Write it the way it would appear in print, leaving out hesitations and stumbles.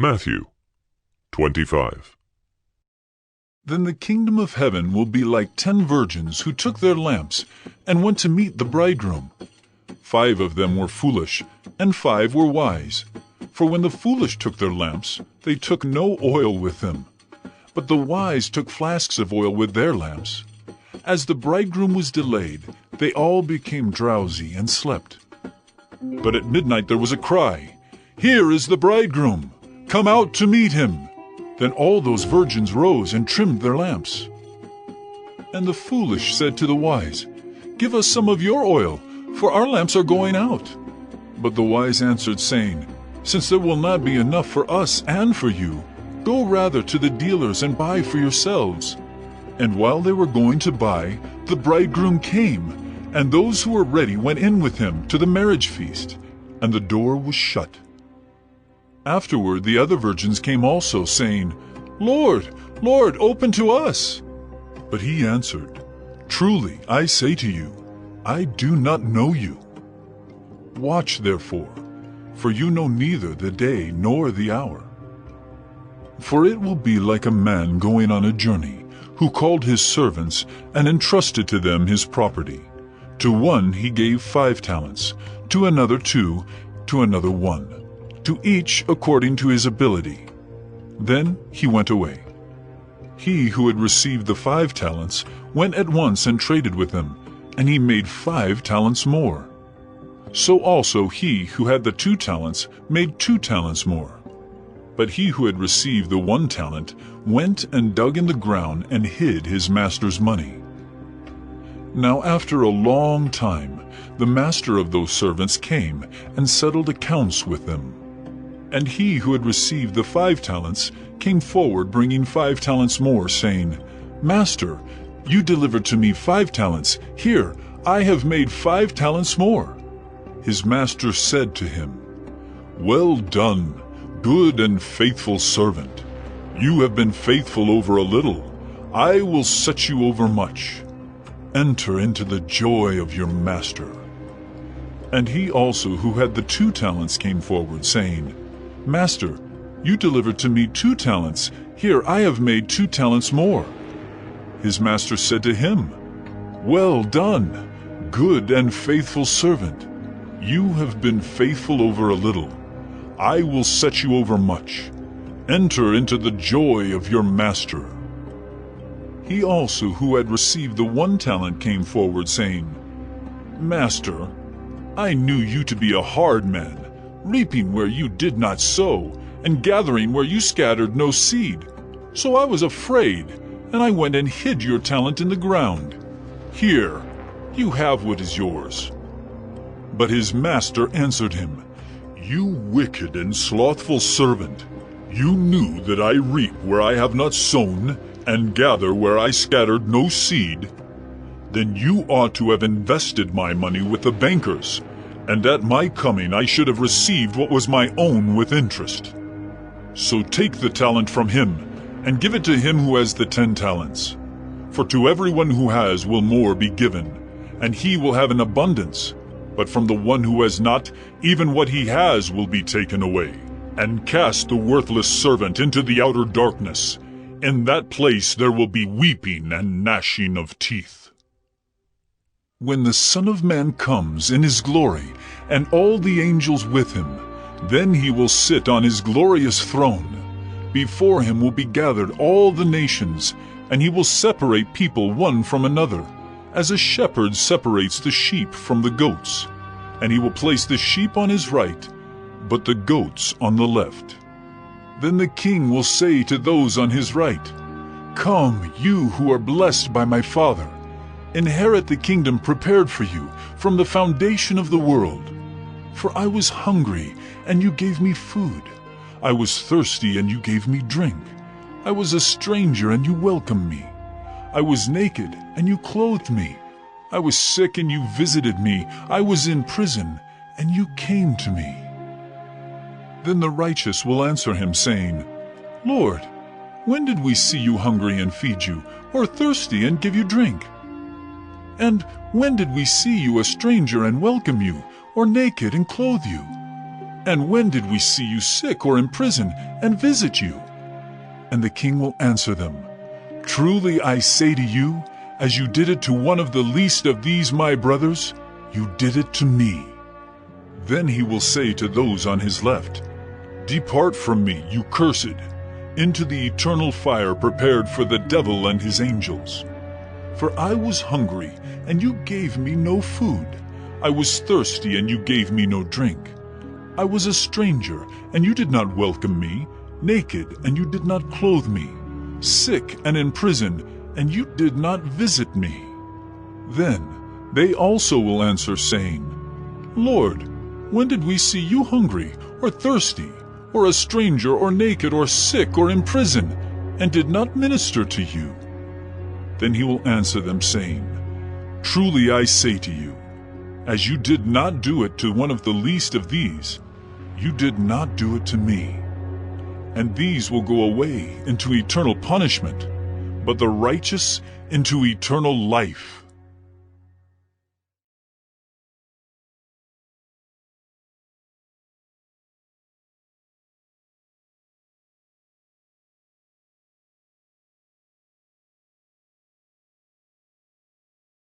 Matthew 25. Then the kingdom of heaven will be like 10 virgins who took their lamps and went to meet the bridegroom. 5 of them were foolish, and 5 were wise. For when the foolish took their lamps, they took no oil with them. But the wise took flasks of oil with their lamps. As the bridegroom was delayed, they all became drowsy and slept. But at midnight there was a cry, "Here is the bridegroom! Come out to meet him!" Then all those virgins rose and trimmed their lamps. And the foolish said to the wise, "Give us some of your oil, for our lamps are going out." But the wise answered, saying, "Since there will not be enough for us and for you, go rather to the dealers and buy for yourselves." And while they were going to buy, the bridegroom came, and those who were ready went in with him to the marriage feast, and the door was shut. Afterward the other virgins came also, saying, "Lord, Lord, open to us." But he answered, "Truly I say to you, I do not know you. Watch therefore, for you know neither the day nor the hour. For it will be like a man going on a journey, who called his servants and entrusted to them his property. To one he gave 5 talents, to another 2, to another 1, to each according to his ability. Then he went away. He who had received the 5 talents went at once and traded with them, and he made 5 talents more. So also he who had the 2 talents made 2 talents more. But he who had received the 1 talent went and dug in the ground and hid his master's money. Now after a long time the master of those servants came and settled accounts with them. And he who had received the 5 talents came forward bringing 5 talents more, saying, "Master, you delivered to me 5 talents. Here, I have made 5 talents more." His master said to him, "Well done, good and faithful servant. You have been faithful over a little. I will set you over much. Enter into the joy of your master." And he also who had the 2 talents came forward, saying, "Master, you delivered to me 2 talents. Here I have made 2 talents more." His master said to him, "Well done, good and faithful servant. You have been faithful over a little. I will set you over much. Enter into the joy of your master." He also who had received the 1 talent came forward, saying, "Master, I knew you to be a hard man, reaping where you did not sow, and gathering where you scattered no seed. So I was afraid, and I went and hid your talent in the ground. Here, you have what is yours." But his master answered him, "You wicked and slothful servant, you knew that I reap where I have not sown, and gather where I scattered no seed. Then you ought to have invested my money with the bankers, and at my coming I should have received what was my own with interest. So take the talent from him, and give it to him who has the 10 talents. For to everyone who has will more be given, and he will have an abundance. But from the one who has not, even what he has will be taken away. And cast the worthless servant into the outer darkness. In that place there will be weeping and gnashing of teeth. When the Son of Man comes in his glory, and all the angels with him, then he will sit on his glorious throne. Before him will be gathered all the nations, and he will separate people one from another, as a shepherd separates the sheep from the goats. And he will place the sheep on his right, but the goats on the left. Then the king will say to those on his right, "Come, you who are blessed by my Father, inherit the kingdom prepared for you from the foundation of the world. For I was hungry, and you gave me food. I was thirsty, and you gave me drink. I was a stranger, and you welcomed me. I was naked, and you clothed me. I was sick, and you visited me. I was in prison, and you came to me." Then the righteous will answer him, saying, "Lord, when did we see you hungry and feed you, or thirsty and give you drink? And when did we see you a stranger and welcome you, or naked and clothe you? And when did we see you sick or in prison and visit you?" And the king will answer them, "Truly I say to you, as you did it to one of the least of these my brothers, you did it to me." Then he will say to those on his left, "Depart from me, you cursed, into the eternal fire prepared for the devil and his angels. For I was hungry, and you gave me no food. I was thirsty, and you gave me no drink. I was a stranger, and you did not welcome me, naked, and you did not clothe me, sick and in prison, and you did not visit me." Then they also will answer, saying, "Lord, when did we see you hungry, or thirsty, or a stranger, or naked, or sick, or in prison, and did not minister to you?" Then he will answer them, saying, "Truly I say to you, as you did not do it to one of the least of these, you did not do it to me." And these will go away into eternal punishment, but the righteous into eternal life.